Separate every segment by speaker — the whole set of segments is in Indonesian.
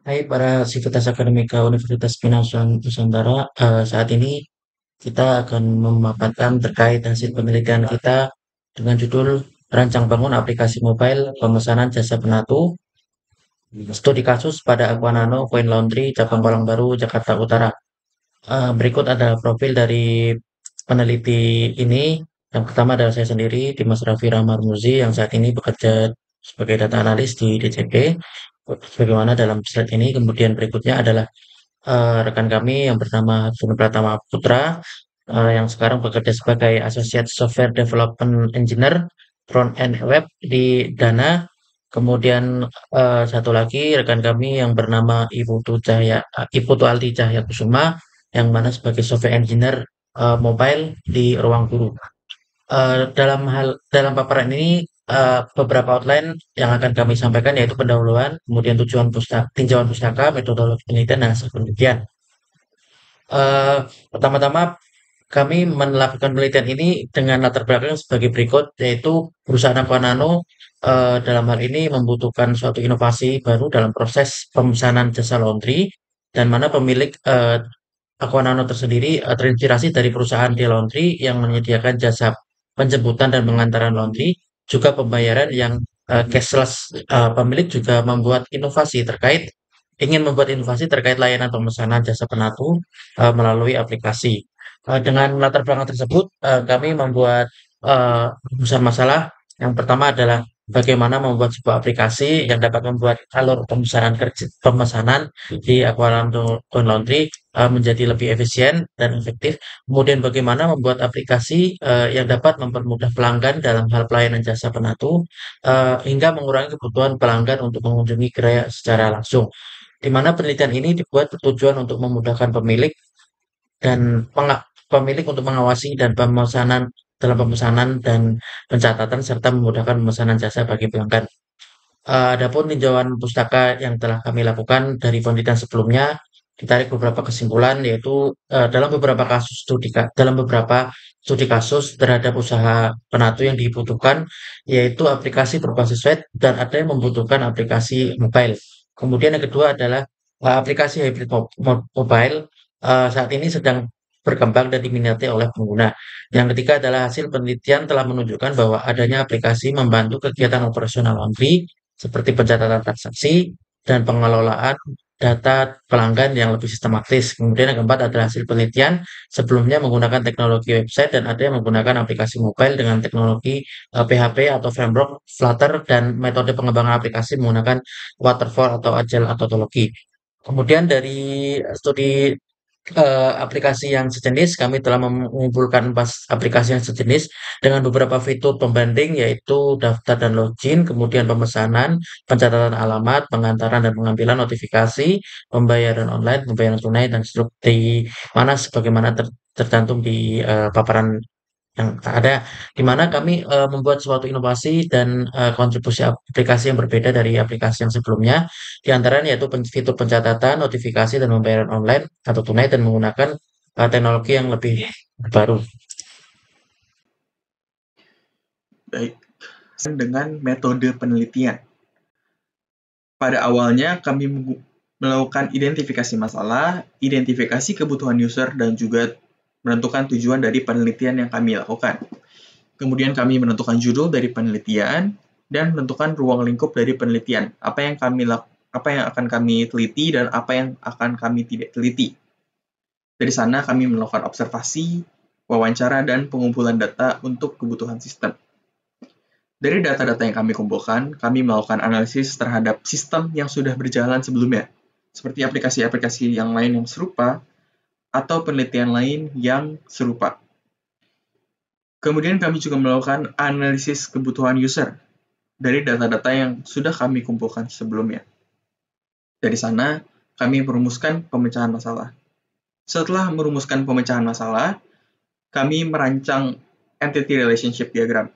Speaker 1: Hai para sivitas akademika Universitas Pendidikan Nusantara, saat ini kita akan memaparkan terkait hasil penelitian kita dengan judul Rancang Bangun Aplikasi Mobile Pemesanan Jasa Penatu, Studi Kasus pada Aqua Nano Coin Laundry, Cabang Baru, Jakarta Utara. Berikut ada profil dari peneliti ini. Yang pertama adalah saya sendiri, Dimas Raffi Ramarmuzi, yang saat ini bekerja sebagai data analis di DCP. Sebagaimana dalam slide ini, kemudian berikutnya adalah rekan kami yang bernama Harsono Pratama Putra, yang sekarang bekerja sebagai Associate Software Development Engineer Front End Web di Dana. Kemudian satu lagi rekan kami yang bernama Iputu Aldi Cahya Kusuma, yang mana sebagai Software Engineer Mobile di Ruang Guru. Dalam paparan ini beberapa outline yang akan kami sampaikan yaitu pendahuluan, kemudian tinjauan pustaka, metodologi penelitian, dan hasil penelitian. Eh, Pertama-tama kami melakukan penelitian ini dengan latar belakang sebagai berikut, yaitu perusahaan Aqua Nano dalam hal ini membutuhkan suatu inovasi baru dalam proses pemesanan jasa laundry, dan mana pemilik Aqua Nano tersendiri terinspirasi dari perusahaan di laundry yang menyediakan jasa penjemputan dan pengantaran laundry, juga pembayaran yang cashless. Pemilik juga ingin membuat inovasi terkait layanan pemesanan jasa penatu melalui aplikasi. Dengan latar belakang tersebut, kami membuat rumusan masalah. Yang pertama adalah bagaimana membuat sebuah aplikasi yang dapat membuat alur pemesanan di Aqualanto Laundry menjadi lebih efisien dan efektif. Kemudian bagaimana membuat aplikasi yang dapat mempermudah pelanggan dalam hal pelayanan jasa penatu hingga mengurangi kebutuhan pelanggan untuk mengunjungi gerai secara langsung. Di mana penelitian ini dibuat bertujuan untuk memudahkan dan pemilik untuk mengawasi dan pemesanan dan pencatatan serta memudahkan pemesanan jasa bagi pelanggan. Adapun tinjauan pustaka yang telah kami lakukan dari penelitian sebelumnya, ditarik beberapa kesimpulan, yaitu dalam beberapa studi kasus terhadap usaha penatu yang dibutuhkan, yaitu aplikasi berbasis web dan ada yang membutuhkan aplikasi mobile. Kemudian yang kedua adalah aplikasi hybrid mobile saat ini sedang berkembang dan diminati oleh pengguna. Yang ketiga adalah hasil penelitian telah menunjukkan bahwa adanya aplikasi membantu kegiatan operasional laundry seperti pencatatan transaksi dan pengelolaan data pelanggan yang lebih sistematis. Kemudian yang keempat adalah hasil penelitian sebelumnya menggunakan teknologi website dan ada yang menggunakan aplikasi mobile dengan teknologi PHP atau framework Flutter, dan metode pengembangan aplikasi menggunakan waterfall atau agile methodology. Kemudian dari studi aplikasi yang sejenis, kami telah mengumpulkan 4 aplikasi yang sejenis dengan beberapa fitur pembanding, yaitu daftar dan login, kemudian pemesanan, pencatatan alamat, pengantaran dan pengambilan notifikasi, pembayaran online, pembayaran tunai, dan seterusnya, di mana sebagaimana tercantum di paparan yang ada, di mana kami membuat suatu inovasi dan kontribusi aplikasi yang berbeda dari aplikasi yang sebelumnya, di antaranya yaitu fitur pencatatan, notifikasi, dan pembayaran online atau tunai, dan menggunakan teknologi yang lebih baru.
Speaker 2: Baik, dengan metode penelitian. Pada awalnya kami melakukan identifikasi masalah, identifikasi kebutuhan user, dan juga menentukan tujuan dari penelitian yang kami lakukan. Kemudian kami menentukan judul dari penelitian dan menentukan ruang lingkup dari penelitian. Apa yang akan kami teliti dan apa yang akan kami tidak teliti. Dari sana kami melakukan observasi, wawancara, dan pengumpulan data untuk kebutuhan sistem. Dari data-data yang kami kumpulkan, kami melakukan analisis terhadap sistem yang sudah berjalan sebelumnya, seperti aplikasi-aplikasi yang lain yang serupa, atau penelitian lain yang serupa. Kemudian kami juga melakukan analisis kebutuhan user dari data-data yang sudah kami kumpulkan sebelumnya. Dari sana, kami merumuskan pemecahan masalah. Setelah merumuskan pemecahan masalah, kami merancang entity relationship diagram.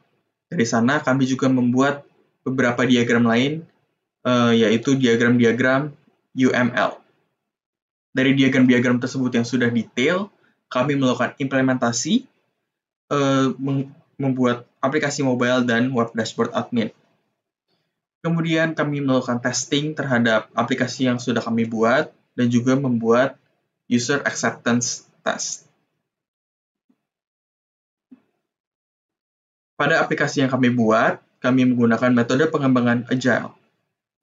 Speaker 2: Dari sana, kami juga membuat beberapa diagram lain, yaitu diagram-diagram UML. Dari diagram-diagram tersebut yang sudah detail, kami melakukan implementasi, membuat aplikasi mobile dan web dashboard admin. Kemudian kami melakukan testing terhadap aplikasi yang sudah kami buat dan juga membuat user acceptance test. Pada aplikasi yang kami buat, kami menggunakan metode pengembangan Agile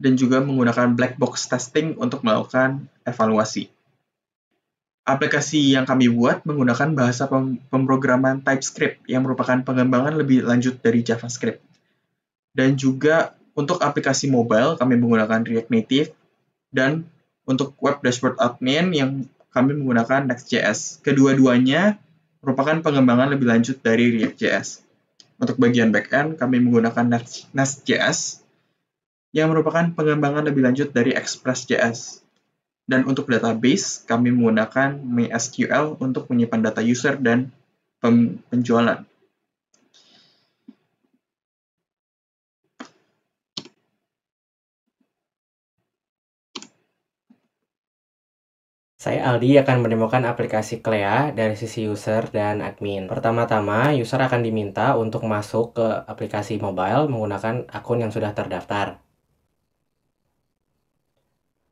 Speaker 2: dan juga menggunakan black box testing untuk melakukan evaluasi. Aplikasi yang kami buat menggunakan bahasa pemrograman TypeScript yang merupakan pengembangan lebih lanjut dari JavaScript. Dan juga untuk aplikasi mobile, kami menggunakan React Native, dan untuk web dashboard admin yang kami menggunakan Next.js. Kedua-duanya merupakan pengembangan lebih lanjut dari React.js. Untuk bagian backend, kami menggunakan Nest.js yang merupakan pengembangan lebih lanjut dari Express.js. Dan untuk database, kami menggunakan MySQL untuk menyimpan data user dan penjualan.
Speaker 3: Saya Aldi akan menemukan aplikasi Clea dari sisi user dan admin. Pertama-tama, user akan diminta untuk masuk ke aplikasi mobile menggunakan akun yang sudah terdaftar.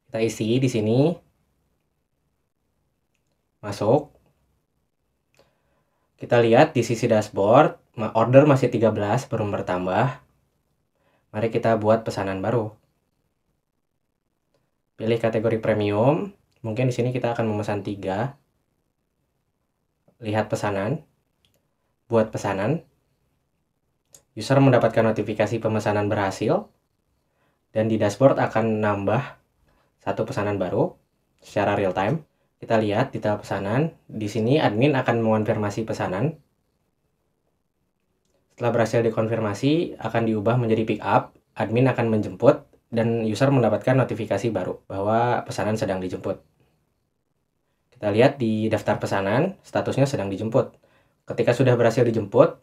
Speaker 3: Kita isi di sini. Masuk. Kita lihat di sisi dashboard, order masih 13, belum bertambah. Mari kita buat pesanan baru. Pilih kategori premium. Mungkin di sini kita akan memesan 3. Lihat pesanan. Buat pesanan. User mendapatkan notifikasi pemesanan berhasil. Dan di dashboard akan nambah 1 pesanan baru secara real time. Kita lihat detail pesanan. Di sini admin akan mengonfirmasi pesanan. Setelah berhasil dikonfirmasi, akan diubah menjadi pick up. Admin akan menjemput dan user mendapatkan notifikasi baru bahwa pesanan sedang dijemput. Kita lihat di daftar pesanan, statusnya sedang dijemput. Ketika sudah berhasil dijemput,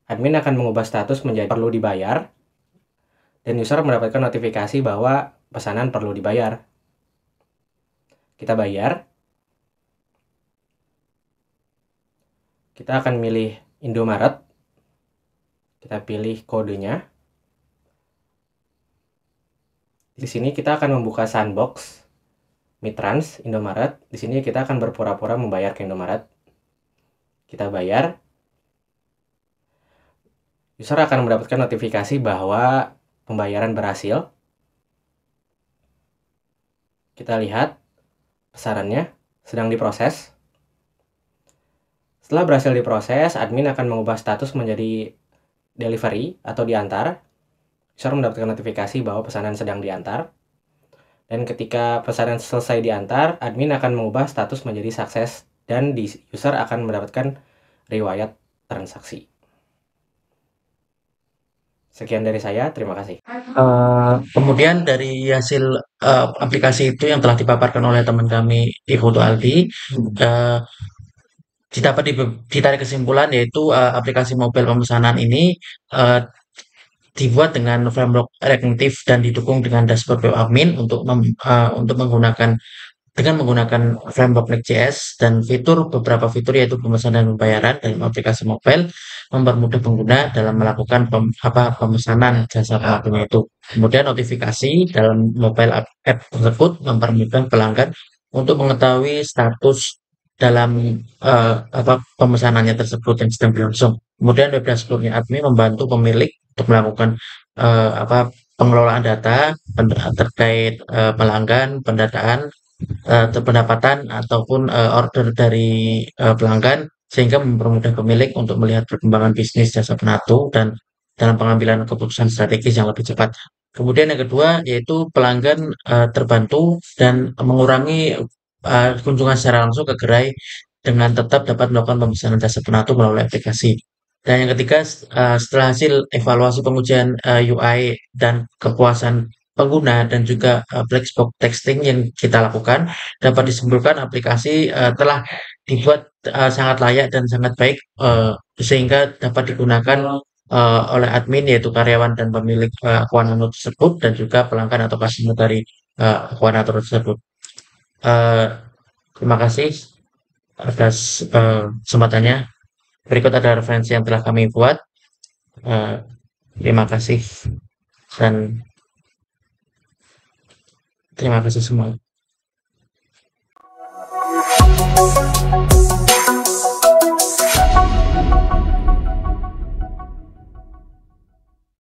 Speaker 3: admin akan mengubah status menjadi perlu dibayar, dan user mendapatkan notifikasi bahwa pesanan perlu dibayar. Kita bayar. Kita akan milih Indomaret. Kita pilih kodenya. Di sini kita akan membuka sandbox Mitrans Indomaret. Di sini kita akan berpura-pura membayar ke Indomaret. Kita bayar. User akan mendapatkan notifikasi bahwa pembayaran berhasil. Kita lihat pesanannya sedang diproses. Setelah berhasil diproses, admin akan mengubah status menjadi delivery atau diantar. User mendapatkan notifikasi bahwa pesanan sedang diantar. Dan ketika pesanan selesai diantar, admin akan mengubah status menjadi sukses dan user akan mendapatkan riwayat transaksi. Sekian dari saya, terima kasih.
Speaker 1: Kemudian dari hasil aplikasi itu yang telah dipaparkan oleh teman kami di Foto Aldi, dapat ditarik kesimpulan yaitu aplikasi mobile pemesanan ini dibuat dengan framework React Native dan didukung dengan dashboard web admin untuk menggunakan framework Next.js dan beberapa fitur yaitu pemesanan dan pembayaran dalam aplikasi mobile mempermudah pengguna dalam melakukan pemesanan jasa pengaturnya itu. Kemudian notifikasi dalam mobile app tersebut mempermudah pelanggan untuk mengetahui status dalam pemesanannya tersebut yang sedang berlangsung. Kemudian web dashboardnya admin membantu pemilik untuk melakukan pengelolaan data terkait pelanggan, pendataan, pendapatan ataupun order dari pelanggan sehingga mempermudah pemilik untuk melihat perkembangan bisnis jasa penatu dan dalam pengambilan keputusan strategis yang lebih cepat. Kemudian yang kedua yaitu pelanggan terbantu dan mengurangi kunjungan secara langsung ke gerai dengan tetap dapat melakukan pemesanan jasa penatu melalui aplikasi. Dan yang ketiga, setelah hasil evaluasi pengujian UI dan kepuasan pengguna dan juga black box testing yang kita lakukan, dapat disimpulkan aplikasi telah dibuat sangat layak dan sangat baik sehingga dapat digunakan oleh admin yaitu karyawan dan pemilik Aquanaut tersebut dan juga pelanggan atau customer dari Aquanaut tersebut. Terima kasih atas kesempatannya. Berikut ada referensi yang telah kami buat. Terima kasih dan Terima kasih semua.